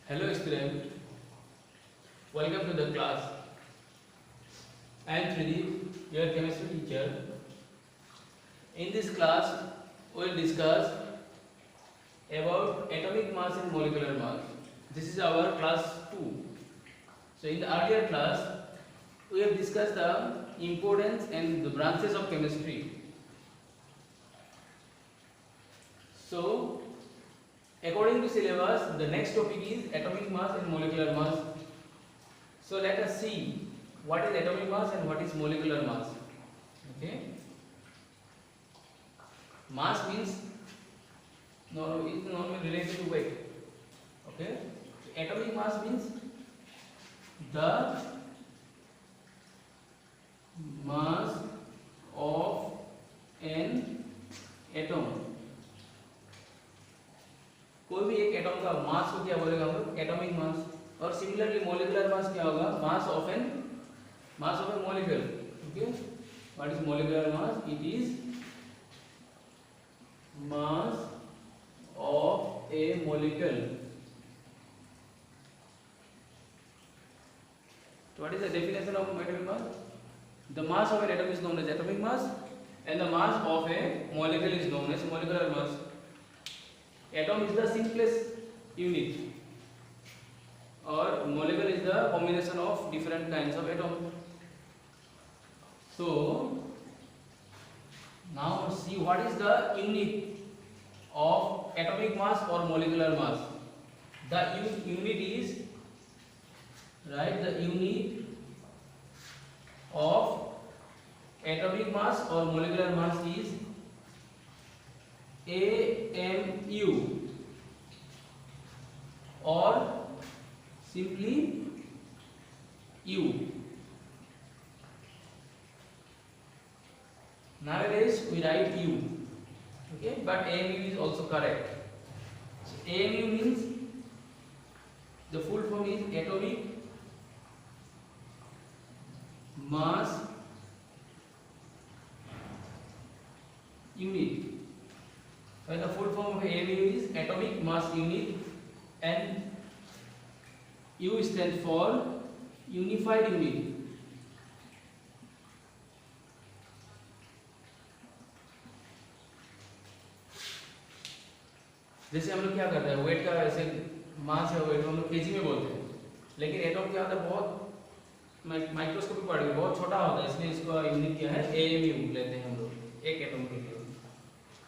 Hello student, welcome to the class. I am Trideep, your chemistry teacher. In this class, we will discuss about atomic mass and molecular mass. This is our class 2. So in the earlier class, we have discussed the importance and the branches of chemistry. So according to syllabus, the next topic is atomic mass and molecular mass. So let us see what is atomic mass and what is molecular mass. Okay. Mass means is normally related to weight. Okay. So atomic mass means the mass of an atom. कोई भी एक atom का मास को क्या बोलेगा हम लोग? Atomic mass. और सिमिलरली मोलिकुलर मास क्या होगा? Mass of A molecule. Okay, what is molecular mass? It is mass of A molecule. What is the definition of atomic mass? The mass of an atom is known as atomic mass and the mass of a molecule is known as molecular mass. Atom is the simplest unit or molecule is the combination of different kinds of atom. So now see what is the unit of atomic mass or molecular mass. The unit is the unit of atomic mass or molecular mass is AMU or simply U. Nowadays we write U, okay, but AMU is also correct. So AMU means the full form is atomic mass unit. And the full form of AMU is atomic mass unit and U stands for unified unit. जैसे हम लोग क्या करते हैं, wait का ऐसे मास या wait हम लोग केजी में बोलते हैं, लेकिन एटम के अंदर बहुत माइक्रोस्कोपिक पार्टिकल बहुत छोटा होता है, इसलिए इसका यूनिट क्या है? AMU लेते हैं हम लोग एक एटम के लिए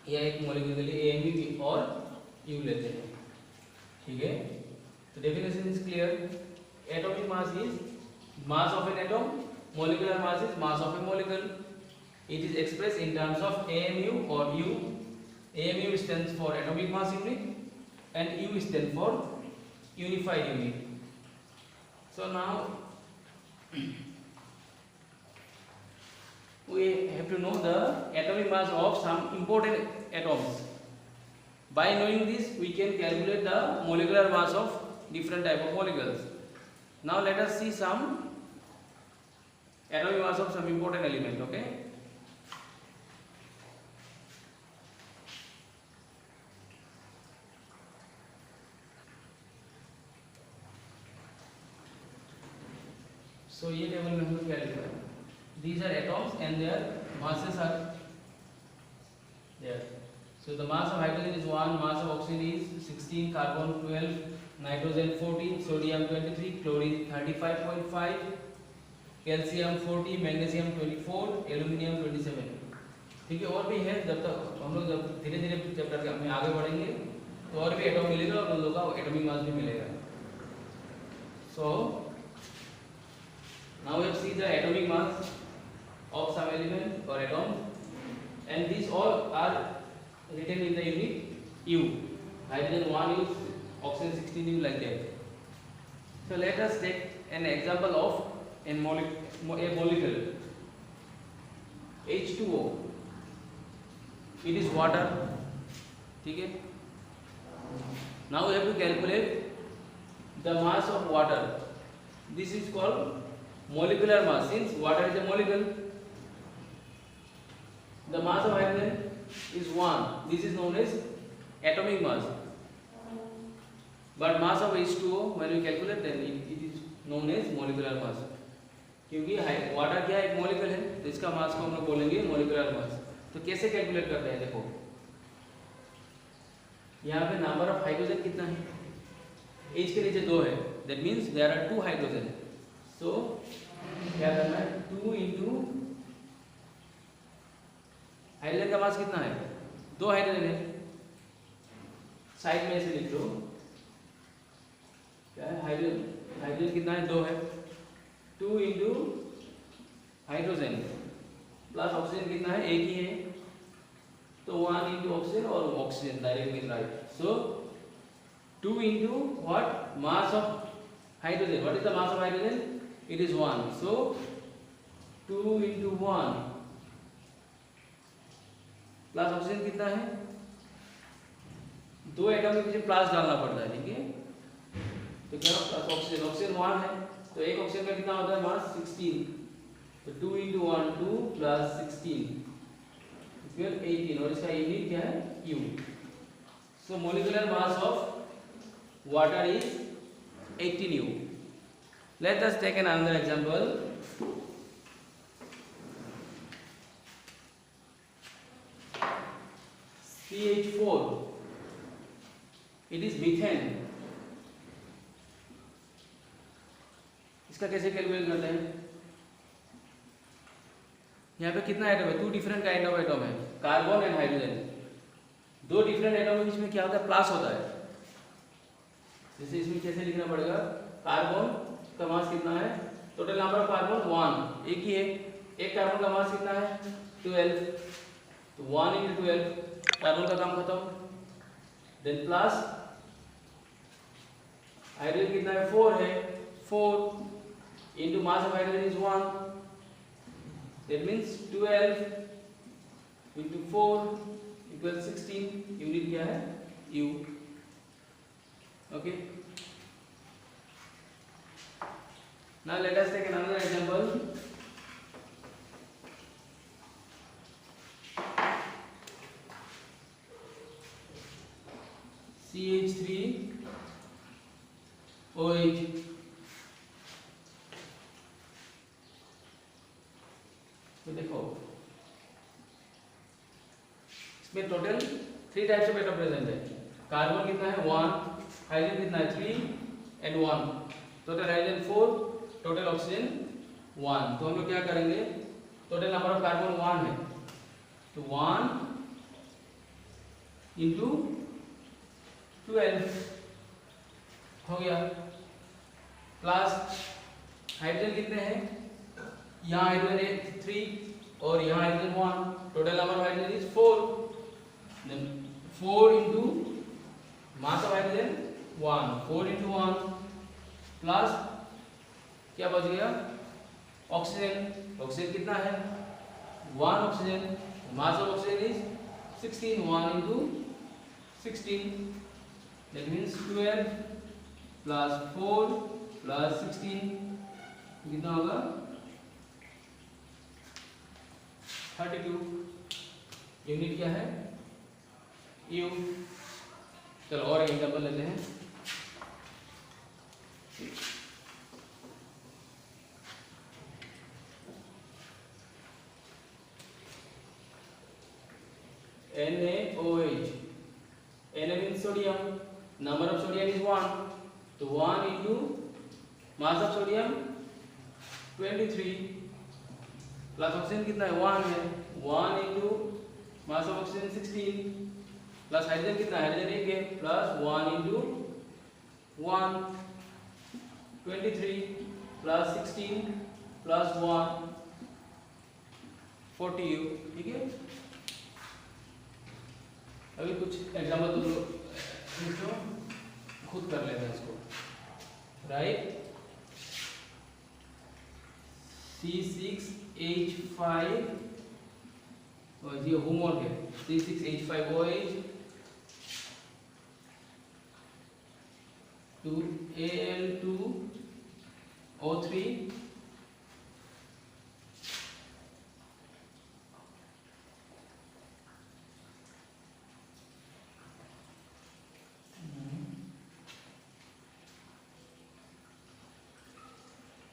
या एक मॉलिक्यूल के लिए AMU और U लेते हैं. ठीक है, तो definition is clear. Atomic mass is mass of an atom, molecular mass is mass of a molecule. It is expressed in terms of AMU or U. AMU stands for atomic mass unit and U stands for unified unit. So now we have to know the atomic mass of some important atoms. By knowing this, we can calculate the molecular mass of different type of molecules. Now let us see some atomic mass of some important element. Okay. So ये table में हम लोग क्या लिखा है? These are atoms and their masses are there. So the mass of hydrogen is 1, mass of oxygen is 16, carbon 12, nitrogen 14, sodium 23, chlorine 35.5, calcium 40, magnesium 24, aluminium 27. ठीक है, और भी है. जब तक हम लोग जब धीरे धीरे चैप्टर में आगे बढ़ेंगे तो और भी एटम मिलेगा और उन लोगों का एटॉमिक मास भी मिलेगा. So now we have seen the atomic mass of some element or atom, and these all are written in the unit U. Hydrogen 1 U, oxygen 16 U, like that. So let us take an example of a molecule H2O. It is water. ठीक है. Now we have to calculate the mass of water. This is called molecular mass. Since water is a molecule, the mass of hydrogen is 1. This is known as atomic mass. But mass of H2O when we calculate then it is known as molecular mass. क्योंकि water क्या है, एक molecule है, तो इसका मास को हम लोग बोलेंगे मोलिकुलर मास। तो कैसे कैलकुलेट करते हैं, देखो यहाँ पे नंबर ऑफ हाइड्रोजन कितना है, H के नीचे 2 है, that means there are 2 hydrogen. So क्या करना है, 2 इंटू हाइड्रोजन का मास कितना है, 2 हाइड्रोजन है, साइड में ऐसे लिख लो, क्या है हाइड्रोजन कितना है, 2 है, 2 इंटू हाइड्रोजन प्लस ऑक्सीजन कितना है, एक ही है, तो 1 इंटू ऑक्सीजन और oxygen direct with right. So 2 into what, mass of hydrogen, what is the mass of hydrogen, it is 1, so 2 into 1 plus oxygen कितना है, 2 एटम के पीछे प्लस डालना पड़ता है, ठीक है, तो क्या प्लस ऑक्सीजन, ऑक्सीजन 1 है, तो एक ऑक्सीजन का कितना होता है मास, 16, तो 2 इंटू 1 2 प्लस 16 इक्वल 18, और इसका यूनिट क्या है, U। So molecular mass of water is 18 U। Let us take an another example. CH4, it is methane. इसका कैसे कैलकुलेट करते हैं, यहाँ पे कितना एटम है, 2 डिफरेंट काइंड ऑफ एटम है, carbon and hydrogen. 2 different atom के बीच में क्या होता है, प्लस होता है। जैसे इसमें कैसे लिखना पड़ेगा, कार्बन का मास कितना है, टोटल नंबर ऑफ कार्बन 1, एक ही है, एक कार्बन का मास कितना है, 12, तो 1 इंटू 12, कार्बन का काम खत्म, देन प्लस हाइड्रोजन कितना है, 4 है, 4 into mass of hydrogen is 1, that means 12 into 4 equals 16, unit क्या है, U। okay, now let us take another example। CH3 OH, तो देखो इसमें total 3 types of atom present है, कार्बन कितना है 1, हाइड्रोजन कितना है 3 and 1, total hydrogen 4, total oxygen 1। तो हम लोग क्या करेंगे, टोटल नंबर ऑफ कार्बन 1 है, तो 1 इंटू 12 हो गया, प्लस हाइड्रोजन कितने हैं, यहाँ हाइड्रोजन 3 और यहाँ hydrogen 1, total number of hydrogen is 4, then 4 into mass of hydrogen 1, 4 into 1 plus क्या बच गया, ऑक्सीजन, ऑक्सीजन कितना है 1 oxygen, mass of oxygen is 16, 1 into 16, that means 12 plus 4 plus 16 कितना होगा, 32, यूनिट क्या है, U। चलो और एक एग्जांपल लेते हैं। NaOH, Na means sodium, number of sodium is 1, तो 1 into mass of sodium 23, plus oxygen कितना है 1 है, 1 into mass of oxygen 16, plus hydrogen कितना है, हाइड्रोजन 1 है, plus 1 into 1 23 plus 16 plus 1 40 U, ठीक है। अभी कुछ एग्जाम्पल तुम लोग खुद कर लेना इसको, राइट। C6H5 और ये होमवर्क है, C6H5OH to Al2O3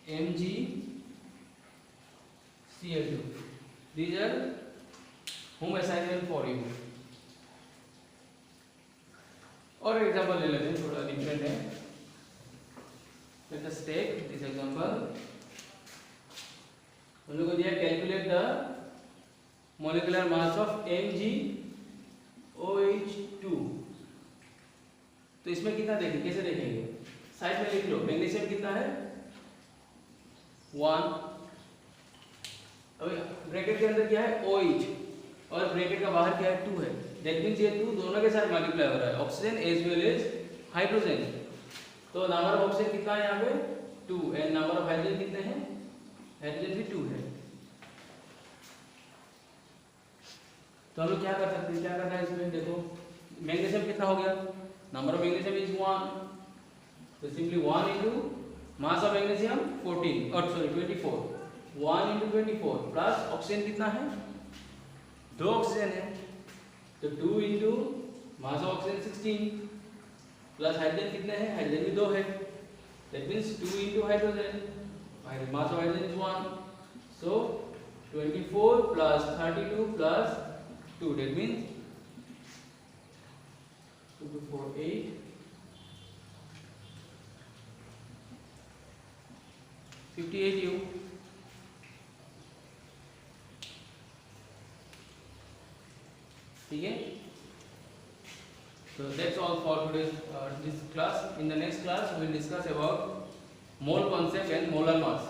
MgCl2. These are home assignment for you. और एग्जांपल ले लेते हैं, थोड़ा डिफरेंट है. Let us take this example. हम लोग को दिया calculate the molecular mass of MgOH2. तो इसमें कितना देखेंगे, कैसे देखेंगे? साइड में लिख लो. मैग्नीशियम कितना है? 1. अभी ब्रैकेट के अंदर क्या है? OH, और ब्रैकेट का बाहर क्या है? 2 है. दैट मींस ये 2 दोनों के साथ मल्टीप्लाई हो रहा है, oxygen as well as hydrogen. तो नंबर ऑफ ऑक्सीजन कितना है यहाँ पे? 2. एंड नंबर ऑफ हाइड्रोजन कितने हैं? हाइड्रोजन भी 2 है. तो हम लोग क्या कर सकते हैं, क्या करना है इसमें? देखो मैग्नीशियम कितना हो गया? Number of magnesium is 1. तो simply 1 into mass of magnesium 14 और सॉरी 24. 1 इंटू 24 प्लस ऑक्सीजन कितना है? 2 ऑक्सीजन है, तो 2 into mass of oxygen 16 plus hydrogen कितने हैं? हाइड्रोजन भी 2 है. That means 2 into hydrogen, mass of hydrogen is 1. So 24 plus 32 plus 2, that means 2 to 4 8, 58 U. ठीक है. So that's all for today's this class. In the next class we will discuss about mole concept and molar mass.